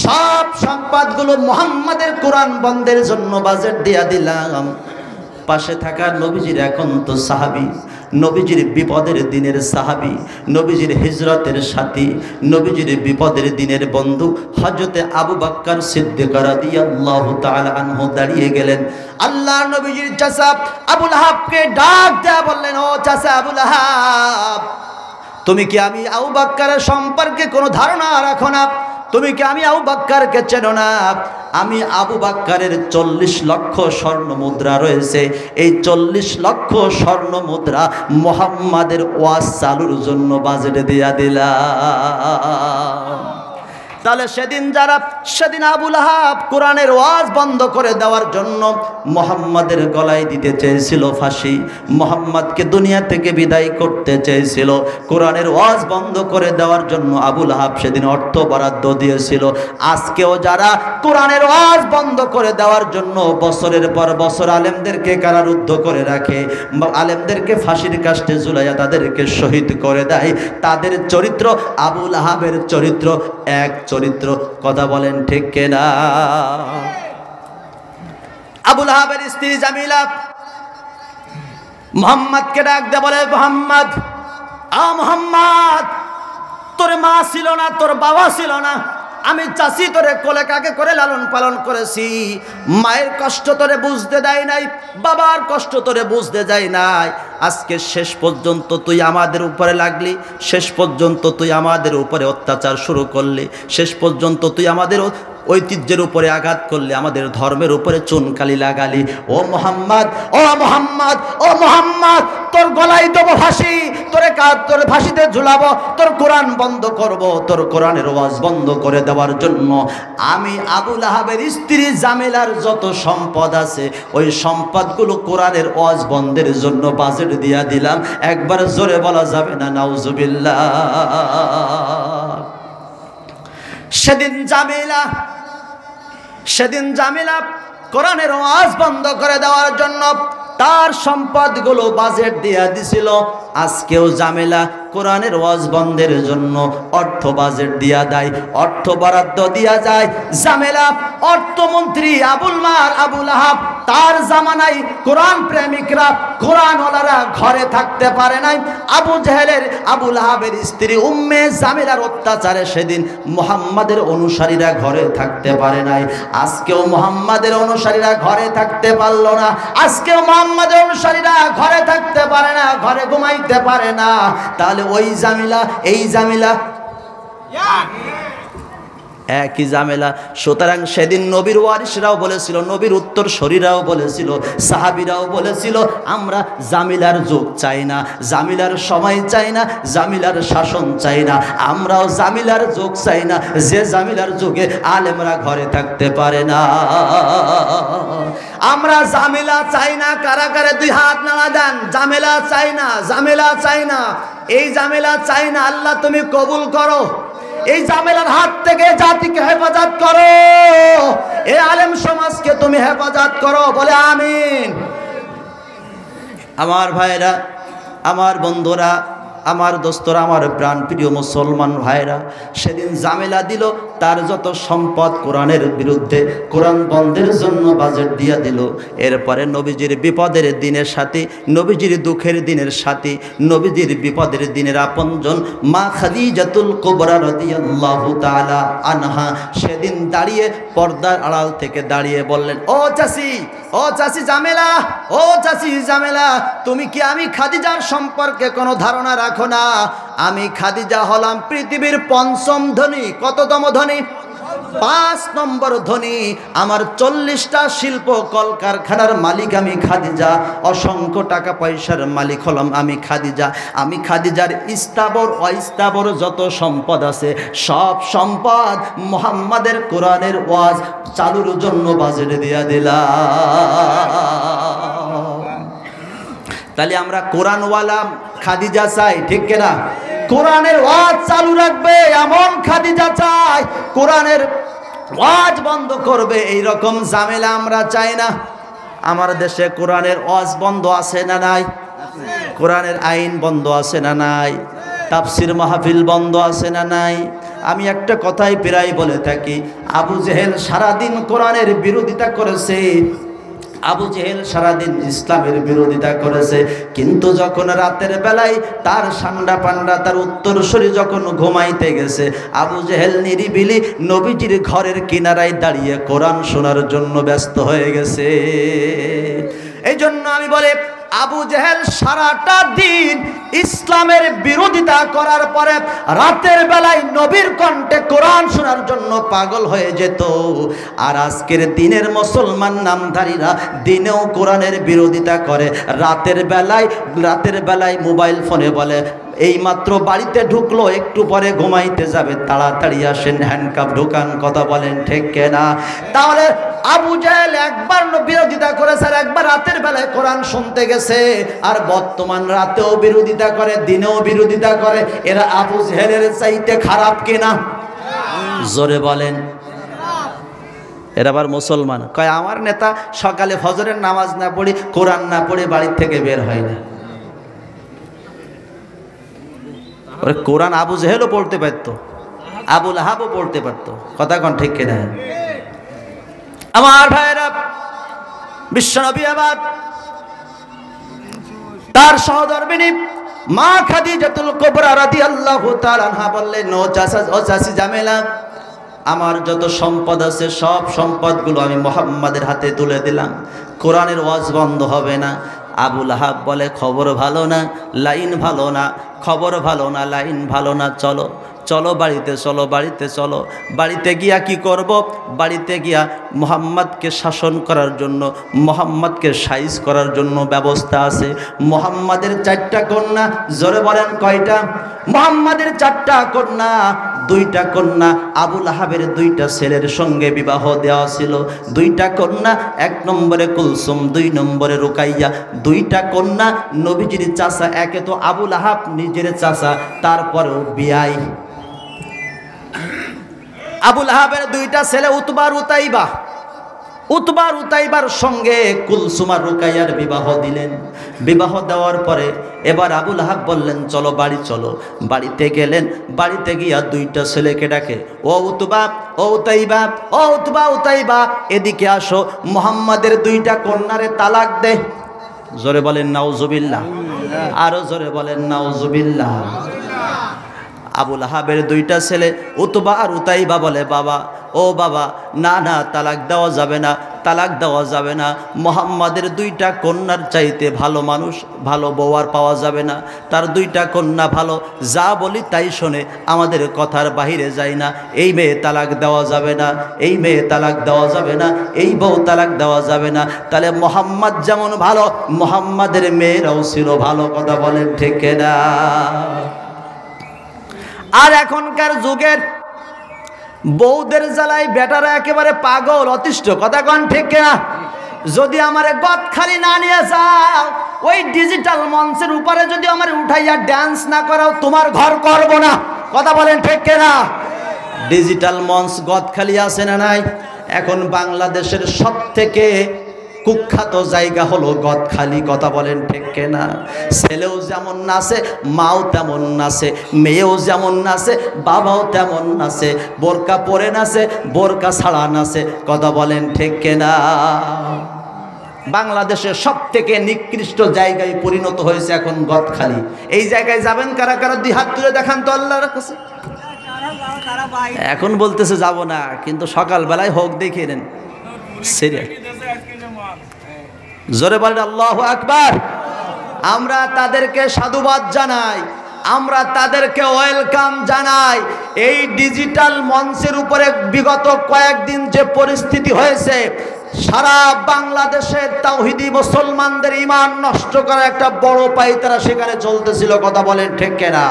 সব সম্পদগুলো মুহাম্মাদের কোরআন বন্ধের জন্য বাজেট দিয়া দিলাম। পাশে থাকা নবীজির এখন তো সাহাবী, নবীজির বিপদের দিনের সাহাবী, নবীজির হিজরতের সাথী, নবীজির বিপদের দিনের বন্ধু হযরতে আবু বকর সিদ্দিক রাদিয়াল্লাহু তাআলা আনহু দাঁড়িয়ে গেলেন। আল্লাহ নবীজির চাচা আবুল আহাবকে ডাক দেয়া বললেন, ও চাচা আবুল আহাব, তুমি কি আমি আবু বকরের সম্পর্কে কোনো ধারণা রাখো না? তুমি কি আমি আবু বকরকে চেনো না? আমি আবু বকরের 40 লক্ষ স্বর্ণ মুদ্রা রয়েছে, এই 40 লক্ষ স্বর্ণ মুদ্রা মুহাম্মাদের ওয়াজ চালুর জন্য বাজেটে দিয়া দিলাম। তাহলে সেদিন আবুল আহাব কোরআনের ওয়াজ বন্ধ করে দেওয়ার জন্য মুহাম্মাদের গলায় দিতে চেয়েছিল ফাঁসি, মুহাম্মাদকে দুনিয়া থেকে বিদায় করতে চেয়েছিল। কোরআনের ওয়াজ বন্ধ করে দেওয়ার জন্য আবুল আহাব সেদিন অর্থ বরাদ্দ দিয়েছিল। আজকেও যারা কোরআনের ওয়াজ বন্ধ করে দেওয়ার জন্য বছরের পর বছর আলেমদেরকে কারারুদ্ধ করে রাখে, আলেমদেরকে ফাঁসির কাস্টে ঝুলাইয়া তাদেরকে শহীদ করে দেয়, তাদের চরিত্র আবুল আহাবের চরিত্র এক চরিত্র। কথা বলেন ঠিক কিনা? আবুল আহাবের স্ত্রী জামিলা মুহাম্মদকে ডাক দিয়ে বলে, মুহাম্মদ, মুহাম্মদ, তোর মা ছিল না, তোর বাবা ছিল না, আমি চাচি তোরে কোলে কাকে করে লালন পালন করেছি, মায়ের কষ্ট তোরে বুঝতে দেয় নাই, বাবার কষ্ট তোরে বুঝতে যায় নাই। আজকে শেষ পর্যন্ত তুই আমাদের উপরে লাগলি, শেষ পর্যন্ত তুই আমাদের উপরে অত্যাচার শুরু করলি, শেষ পর্যন্ত তুই আমাদের ঐতিহ্যের উপরে আঘাত করলি, আমাদের ধর্মের উপরে চুনকালি লাগালি। ও মুহাম্মদ, ও মুহাম্মদ, ও মুহাম্মদ, তোর গলায় দেব ফাঁসি, তোর ফাঁসিতে ঝুলাবো, তোর কোরআন বন্ধ করব, তোর কোরআনের ওয়াজ বন্ধ করে দেওয়ার জন্য আমি আবুল আহাবের স্ত্রী জামিলার যত সম্পদ আছে ওই সম্পদগুলো কোরআনের ওয়াজ বন্ধের জন্য বাজেট দিয়া দিলাম। একবার জোরে বলা যাবে না নাউজুবিল্লাহ? সেদিন জামিলা কোরআনের ওয়াজ বন্ধ করে দেওয়ার জন্য তার সম্পদগুলো বাজেট দিয়া দিছিল। আজকেও জামিলা কোরআনের ওয়াজ বন্ধের জন্য অর্থ বাজেট দিয়া দেয়, অর্থ বরাদ্দ দিয়া যায়। জামিলা অর্থমন্ত্রী আবুল আহাব, তার জামানায় কোরআন প্রেমিকরা, কোরআনওয়ালারা ঘরে থাকতে পারে নাই। আবু জেহেলের, আবুল আহাবের স্ত্রী উম্মে জামিলার অত্যাচারে সেদিন মুহাম্মাদের অনুসারীরা ঘরে থাকতে পারে নাই। আজকেও মুহাম্মাদের অনুসারীরা ঘরে থাকতে পারলো না, আজকেও মুহাম্মাদের অনুসারীরা ঘরে থাকতে পারে না, ঘরে ঘুমাইতে পারে না। তাহলে ওই জামিলা এই জামিলা একই জামেলা। সুতরাং সেদিন নবীর ওয়ারিসরাও বলেছিল, নবীর উত্তরসূরিরাও বলেছিল, সাহাবীরাও বলেছিল আমরা জামিলার যুগ চাই না, জামিলার সময় চাই না, জামিলার শাসন চাই না, আমরাও জামিলার যুগ চাই না যে জামিলার যুগে আলেমরা ঘরে থাকতে পারে না। আমরা জামিলা চাই না। কারা কারা দুই হাত নাড়া দেন? জামেলা চাই না, জামেলা চাই না, এই জামেলা চাই না। আল্লাহ তুমি কবুল করো, এই জামেলার হাত থেকে জাতিকে হেফাজত করো, এই আলেম সমাজকে তুমি হেফাজত করো, বলে আমিন। আমার ভাইরা, আমার বন্ধুরা, আমার দোস্তরা, আমার প্রাণ প্রিয় মুসলমান ভাইরা, সেদিন জামেলা দিল তার যত সম্পদ কোরআনের বিরুদ্ধে, কোরআন বন্ধের জন্য বাজেট দিয়া দিল। এরপরে নবীজির বিপদের দিনের সাথে, নবীজির দুঃখের দিনের সাথে, নবীজির বিপদের দিনের আপনজন মা খাদিজাতুল কুবরা রাদিয়াল্লাহু তাআলা আনহা সেদিন দাঁড়িয়ে পর্দার আড়াল থেকে দাঁড়িয়ে বললেন, ও চাচি, ও চাচি জামেলা, ও চাচি জামেলা, তুমি কি আমি খাদিজার সম্পর্কে কোনো ধারণা রাখো না? আমি খাদিজা হলাম পৃথিবীর পঞ্চম ধনী। কততম ধনী? 5 নম্বর ধনী, আমার 40টা শিল্প কলকারখানার মালিক আমি খাদিজা, অসংখ্য টাকা পয়সার মালিক হলাম আমি খাদিজা। আমি খাদিজার স্থাবর অস্থাবর যত সম্পদ আছে সব সম্পদ মুহাম্মাদের কোরআনের ওয়াজ চালুর জন্য বাজেট দিয়া দিলাম। তাহলে আমরা কোরআনওয়ালা খাদিজা চাই, ঠিক কিনা? কোরআনের ওয়াজ চালু রাখবে এমন খাদিজা চাই, কোরআনের ওয়াজ বন্ধ করবে এই রকম ঝামেলা আমরা চাই না। আমার দেশে কোরআনের ওয়াজ বন্ধ আছে না নাই? কোরআনের আইন বন্ধ আছে না নাই? তাফসির মাহফিল বন্ধ আছে না নাই? আমি একটা কথাই প্রায় বলে থাকি, আবু জেহেল সারাদিন কোরআনের বিরোধিতা করেছে, আবু জেহেল সারাদিন ইসলামের বিরোধিতা করেছে, কিন্তু যখন রাতের বেলায় তার সান্ডা পান্ডা তার উত্তরসূরি যখন ঘুমাইতে গেছে, আবু জেহেল নিরিবিলি নবীজির ঘরের কিনারায় দাঁড়িয়ে কোরআন শোনার জন্য ব্যস্ত হয়ে গেছে। এই জন্য আমি বলে আবু জেহেল সারাটা দিন ইসলামের বিরোধিতা করার পরে রাতের বেলায় নবীর কণ্ঠে কোরআন শোনার জন্য পাগল হয়ে যেত। আর আজকের দিনের মুসলমান নামধারীরা দিনেও কোরআনের বিরোধিতা করে, রাতের বেলায় মোবাইল ফোনে বলে এইমাত্র বাড়িতে ঢুকলো, একটু পরে ঘুমাইতে যাবে, তাড়াতাড়ি আসেন, হ্যান্ডকাপ ঢোকান। কথা বলেন ঠিক কিনা? তাহলে আবু জেহেল একবার বিরোধিতা করেছে আর একবার রাতের বেলায় কোরআন শুনতে গেছে, আর বর্তমান রাতেও বিরোধিতা করে, দিনেও বিরোধিতা করে। এরা আবু জেহেলের চাইতে খারাপ কিনা? জোরে বলেন। এরা আবার মুসলমান, কয় আমার নেতা সকালে ফজরের নামাজ না পড়ি, কোরআন না পড়ে বাড়ির থেকে বের হয় না। কোরআন আবু জেহেলও পড়তে পারতো, আবু লাহাবও পড়তে পারতো। কথা কোন ঠিক কিনা? আমার ভাইরা, বিশ্বনবী আবার তার সহধর্মিণী মা খাদিজাতুল কুবরা রাদিয়াল্লাহু তাআলা আনহা বললেন, ও চাচি জামেলা, আমার যত সম্পদ আছে সব সম্পদগুলো আমি মুহাম্মাদের হাতে তুলে দিলাম, কোরআনের ওয়াজ বন্ধ হবে না। আবু লাহাব বলে, খবর ভালো না, লাইন ভালো না, খবর ভালো না, লাইন ভালো না, চলো চলো বাড়িতে চলো, বাড়িতে চলো। বাড়িতে গিয়া কি করব? বাড়িতে গিয়া মুহাম্মাদকে শাসন করার জন্য, মুহাম্মাদকে সাইজ করার জন্য ব্যবস্থা আছে। মুহাম্মাদের 4টা কন্যা, জোরে বলেন কয়টা? মুহাম্মাদের 4টা কন্যা, 2টা কন্যা আবু লাহাবের 2টা ছেলের সঙ্গে বিবাহ দেওয়া ছিল। 2টা কন্যা, 1 নম্বরে কুলসুম, 2 নম্বরে রুকাইয়া। 2টা কন্যা নবীজির চাচা, একে তো আবু লাহাব নিজের চাচা, তারপরেও বিয়াই। আবু লাহাবের 2টা ছেলে উতবা উতাইবার সঙ্গে কুলসুম আর রুকাইয়ার বিবাহ দিলেন। বিবাহ দেওয়ার পরে এবার আবু লাহাব বললেন, চলো বাড়ি চলো। বাড়িতে গেলেন, বাড়িতে গিয়া 2টা ছেলেকে ডাকে, ও উতবা, ও উতাইবা, ও উতবা উতাইবা, এদিকে আসো, মুহাম্মাদের 2টা কন্যারে তালাক দে। জোরে বলেন নাউজুবিল্লাহ, আরো জোরে বলেন নাউজুবিল্লাহ। আবু লাহাবের 2টা ছেলে উতবা আর উতাইবা বলে, বাবা, ও বাবা, না না, তালাক দেওয়া যাবে না, তালাক দেওয়া যাবে না। মুহাম্মাদের 2টা কন্যার চাইতে ভালো মানুষ, ভালো বউ আর পাওয়া যাবে না। তার 2টা কন্যা ভালো, যা বলি তাই শোনে, আমাদের কথার বাহিরে যায় না। এই মেয়ে তালাক দেওয়া যাবে না, এই মেয়ে তালাক দেওয়া যাবে না, এই বউ তালাক দেওয়া যাবে না। তাহলে মুহাম্মাদ যেমন ভালো, মুহাম্মাদের মেয়েরাও ছিল ভালো। কথা বলেন ঠিক না? আর এখনকার যুগের বউদের জ্বালায় বেটারা একেবারে পাগল, অতিষ্ঠ। কথা কন ঠিক না? যদি আমারে গদখালি না নিয়ে যাও, ওই ডিজিটাল মঞ্চের উপরে যদি আমারে উঠাইয়া ডান্স না করাও, তোমার ঘর করব না। কথা বলেন ঠিক না? ডিজিটাল মঞ্চ গদখালি আছে না নাই? এখন বাংলাদেশের সবথেকে কুখ্যাত জায়গা হলো গদখালি। কথা বলেন ঠিক কিনা? ছেলেও যেমন নাচে, মাও তেমন নাচে, মেয়েও যেমন নাচে, বাবাও তেমন নাচে, বোরকা পরে নাচে, বোরকা ছাড়া নাচে। কথা বলেন ঠিক কিনা? বাংলাদেশের সবথেকে নিকৃষ্ট জায়গায় পরিণত হয়েছে এখন গদখালি। এই জায়গায় যাবেন কারা কারা? 2 হাত তুলে দেখান তো আল্লাহর কাছে। এখন বলতেছে যাব না, কিন্তু সকালবেলায় হোক দেখিয়ে নেন। সিরিয়াস জোরে বলেন আল্লাহু আকবার। আমরা তাদেরকে সাধুবাদ জানাই। আমরা তাদেরকে ওয়েলকাম জানাই। এই ডিজিটাল মঞ্চের উপরে বিগত কয়েকদিন যে পরিস্থিতি হয়েছে, সারা বাংলাদেশের তাওহীদি মুসলমানদের ঈমান নষ্ট করা একটা বড় পায়তারা সেখানে চলতেছিল। কথা বলেন ঠিক কিনা?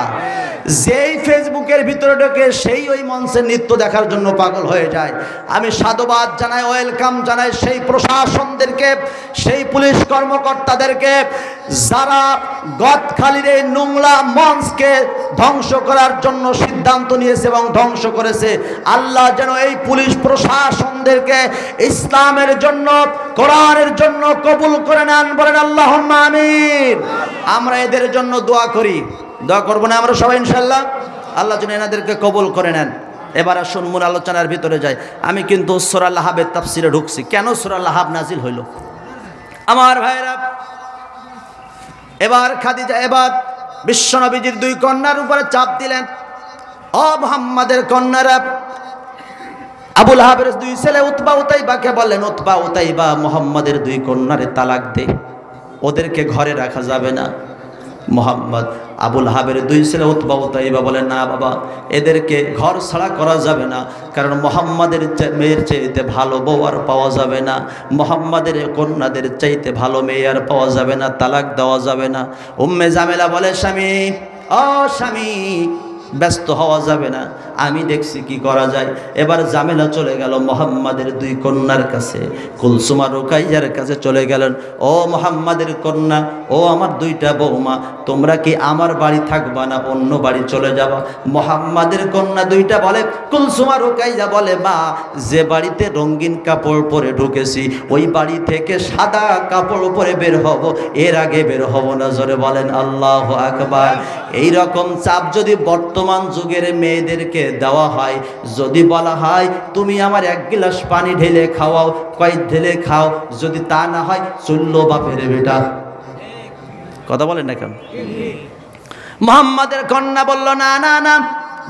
যেই ফেসবুকের ভিতরে ঢোকে সেই ওই মঞ্চে নৃত্য দেখার জন্য পাগল হয়ে যায়। আমি সাধুবাদ জানাই, ওয়েলকাম জানাই সেই প্রশাসনদেরকে, সেই পুলিশ কর্মকর্তাদেরকে যারা গদখালির এই নোংরা মঞ্চকে ধ্বংস করার জন্য সিদ্ধান্ত নিয়েছে এবং ধ্বংস করেছে। আল্লাহ যেন এই পুলিশ প্রশাসনদেরকে ইসলামের জন্য, কোরআনের জন্য কবুল করে নেন। বলেন আল্লাহুম্মা আমিন। আমরা এদের জন্য দোয়া করি, দোয়া করবো না আমরা সবাই ইনশাআল্লাহ? আল্লাহ যেন এনাদেরকে কবুল করে নেন। এবার আসুন মূল আলোচনার ভিতরে যাই। আমি কিন্তু সূরা লাহাবের তাফসিরে ঢুকছি। কেন সূরা লাহাব নাজিল হইল আমার ভাইরা? এবার খাদিজা এবার বিশ্বনবীজির দুই কন্যার উপরে চাপ দিলেন। ও মুহাম্মাদের কন্যারা, আবু লাহাবের দুই ছেলে উতবা উতাইবাকে বললেন, উতবা উতাইবা মুহাম্মাদের দুই কন্যারে তালাক দে, ওদেরকে ঘরে রাখা যাবে না। মুহাম্মদ আবু লাহাবের দুই ছেলে উতবা উতাইবা বলেন, না বাবা, এদেরকে ঘর ছাড়া করা যাবে না, কারণ মুহাম্মাদের মেয়ের চাইতে ভালো বউ আর পাওয়া যাবে না, মুহাম্মাদের কন্যাদের চাইতে ভালো মেয়ে আর পাওয়া যাবে না, তালাক দেওয়া যাবে না। উম্মে জামেলা বলে, স্বামী, ও স্বামী, ব্যস্ত হওয়া যাবে না, আমি দেখছি কি করা যায়। এবার জামেলা চলে গেল মুহাম্মাদের দুই কন্যার কাছে, কুলসুম আর রুকাইয়ার কাছে চলে গেলেন। ও মুহাম্মাদের কন্যা, ও আমার দুইটা বৌমা, তোমরা কি আমার বাড়ি থাকবা না অন্য বাড়ি চলে যাবা? মুহাম্মাদের কন্যা দুইটা বলে, কুলসুম আর রুকাইয়া বলে, মা, যে বাড়িতে রঙিন কাপড় পরে ঢুকেছি ওই বাড়ি থেকে সাদা কাপড় পরে বের হব, এর আগে বের হব না। জোরে বলেন আল্লাহু আকবার। এই রকম চাপ যদি বর্তমান যুগের মেয়েদেরকে দেওয়া হয়, যদি বলা হয় তুমি আমার এক গ্লাস পানি ঢেলে খাওয়াও, কয় ঢেলে খাও, যদি তা না হয় চললো বাপের বেটা। কথা বলেন না কেন? মুহাম্মাদের কন্যা বলল, না না না,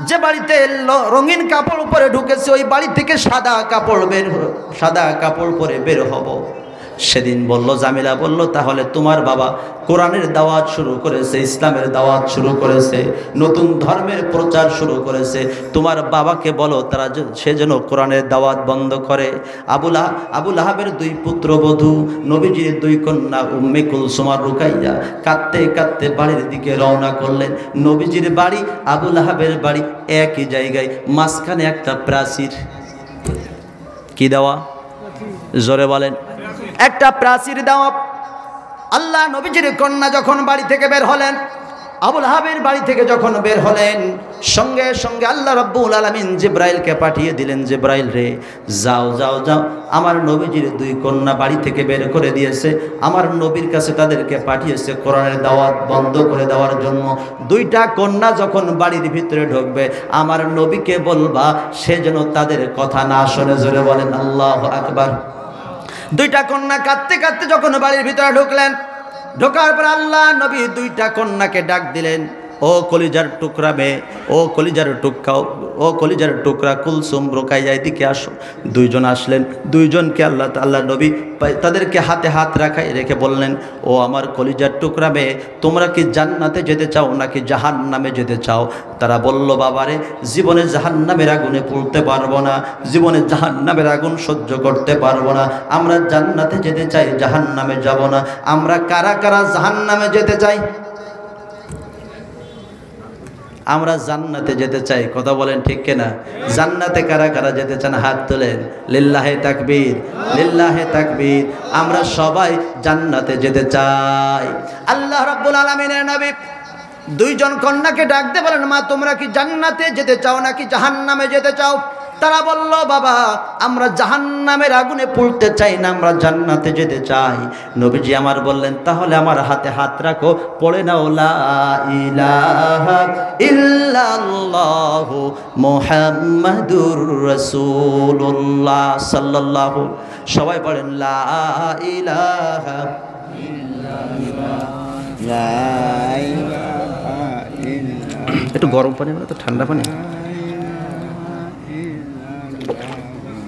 যে বাড়িতে রঙিন কাপড় উপরে ঢুকেছে ওই বাড়ি থেকে সাদা কাপড় পরে বের হব। সেদিন বলল, জামিলা বলল, তাহলে তোমার বাবা কোরআনের দাওয়াত শুরু করেছে, ইসলামের দাওয়াত শুরু করেছে, নতুন ধর্মের প্রচার শুরু করেছে, তোমার বাবাকে বলো তারা সে যেন কোরআনের দাওয়াত বন্ধ করে। আবু লাহাবের দুই পুত্রবধূ, নবীজির দুই কন্যা উম্মে কুলসুম আর রুকাইয়া কাঁদতে কাঁদতে বাড়ির দিকে রওনা করলেন। নবীজির বাড়ি আবু লাহাবের বাড়ি একই জায়গায়, মাঝখানে একটা প্রাচীর। কি দেওয়া? জোরে বলেন। একটা প্রাচীর দেওয়া। আল্লাহ নবীজির কন্যা যখন বাড়ি থেকে বের হলেন, আবু লাহাবের বাড়ি থেকে যখন বের হলেন, সঙ্গে সঙ্গে আল্লাহ রাব্বুল আলামিন জিবরাইলকে পাঠিয়ে দিলেন, জিবরাইল রে, যাও যাও যাও, আমার নবীজির দুই কন্যা বাড়ি থেকে বের করে দিয়েছে, আমার নবীর কাছে তাদেরকে পাঠিয়েছে কোরআনের দাওয়াত বন্ধ করে দেওয়ার জন্য। দুইটা কন্যা যখন বাড়ির ভিতরে ঢুকবে, আমার নবীকে বলবা সে যেন তাদের কথা না শোনে। জোরে বলেন আল্লাহু আকবার। দুইটা কন্যা কাঁদতে কাঁদতে যখন বাড়ির ভিতরে ঢুকলেন, ঢোকার পর আল্লাহ নবী দুইটা কন্যাকে ডাক দিলেন, ও কলিজার টুকরা মেয়ে, ও কলিজার টুকরা কুলসুম, রুকাইয়া, এদিকে আসো। দুইজন আসলেন। দুইজনকে আল্লাহ নবী তাদেরকে হাতে হাত রেখে বললেন, ও আমার কলিজার টুকরা মেয়ে, তোমরা কি জান্নাতে যেতে চাও নাকি জাহান্নামে যেতে চাও? তারা বলল, বাবারে, জীবনে জাহান্নামের আগুনে পুড়তে পারবো না, জীবনে জাহান্নামের আগুন সহ্য করতে পারবো না, আমরা জান্নাতে যেতে চাই, জাহান্নামে যাব না। আমরা কারা কারা জাহান্নামে যেতে চাই? আমরা জান্নাতে যেতে চাই। কথা বলেন ঠিক কিনা? জান্নাতে কারা কারা যেতে চান হাত তোলেন। লিল্লাহে তাকবীর, লিল্লাহে তাকবীর। আমরা সবাই জান্নাতে যেতে চাই। আল্লাহ রাব্বুল আলামিনের নবী দুইজন কন্যাকে ডাক দিয়ে বলেন, মা, তোমরা কি জান্নাতে যেতে চাও নাকি জাহান্নামে যেতে চাও? তারা বলল, বাবা, আমরা জাহান্নামের আগুনে পুড়তে চাই না, আমরা জান্নাতে যেতে চাই। নবীজি আমার বললেন, তাহলে আমার হাতে হাত রাখো, পড়ে নাও লা ইলাহা ইল্লাল্লাহু মুহাম্মাদুর রাসূলুল্লাহ সাল্লাল্লাহু। সবাই পড়েন লা ইলাহা ইল্লাল্লাহ, লা ইলাহা ইল্লাল্লাহ। একটু গরম পানি, তো ঠান্ডা পানি।